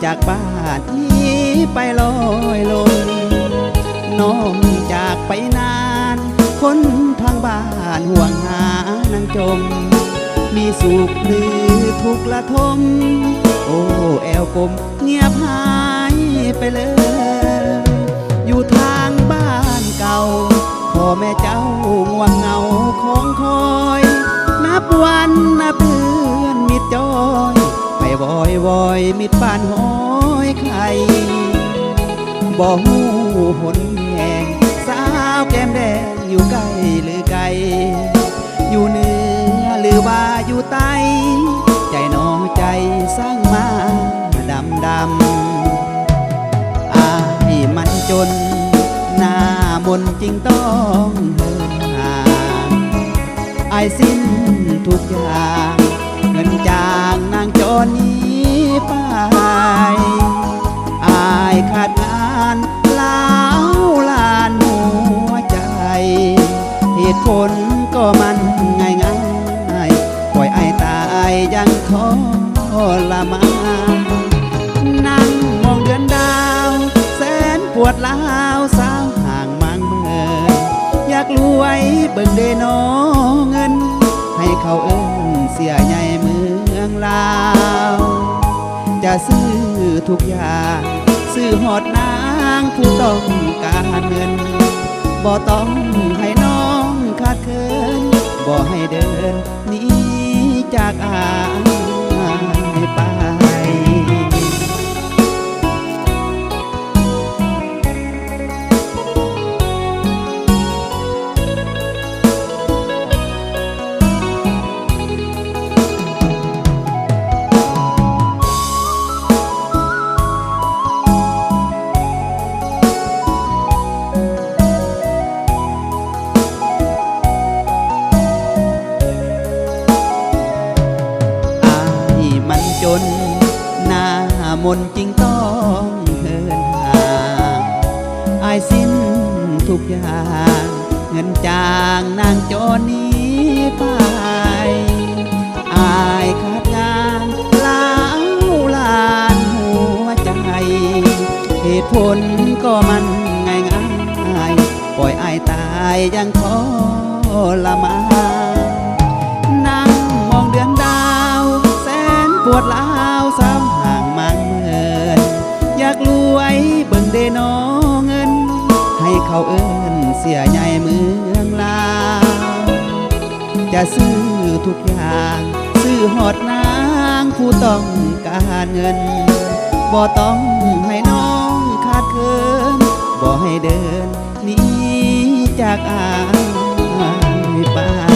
จากบ้านนี้ไปลอยลมน้องจากไปนานคนทางบ้านห่วงหานางจมมีสุขหรือทุกข์ละทมโอ้แอวกลมเงียบหายไปเลยอยู่ทางบ้านเก่าพ่อแม่เจ้าง่วงเหงาของคอยนับวันนับเดือนมิดจอยไปวอยมิดบ้านห้อยไข่บ่หูหนแหงสาวแก้มแดงอยู่ใกล้หรือไกลอยู่เหนือหรือว่าอยู่ใต้ใจน้องใจสร้างมาดำอายมันจนหน้ามนจริงต้องเหินห่างอายสิ้นทุกอย่างเงินจางนางจรนี้ไปอายขาดงานล้าวลานหัวใจเหตุผลก็มันง่ายปล่อยอายตายยังทรมานนั่งมองเดือนดาวแสนปวดร้าวสาวห่างมังเมื่ออยากรวยเบิ่งเดนอเงินให้เขาเอิ้นเสียใหญ่เมืองลาวจะซื้อทุกอย่างซื้อหอดนางผู้ต้องการเงินบ่ต้องให้น้องขาดเคินบ่ให้เดินหนีจากอายไปจนหน้ามนจริงต้องเหินห่างอายสิ้นทุกอย่างเงินจางนางจรนี้ไปอายขาดงานล้าวลานหัวใจเหตุผลก็มันง่ายปล่อยอายตายยังทรมานนั่งมองเดือนดาวปวดล้าวสาวห่างมังเมินอยากรวยเบิ่งเดนอเงินให้เขาเอิ้นเสียใหญ่เมืองลาวจะซื้อทุกอย่างซื้อหอดนางผู้ต้องการเงินบ่ต้องให้น้องขาดเคินบ่ให้เดินหนีจากอายไป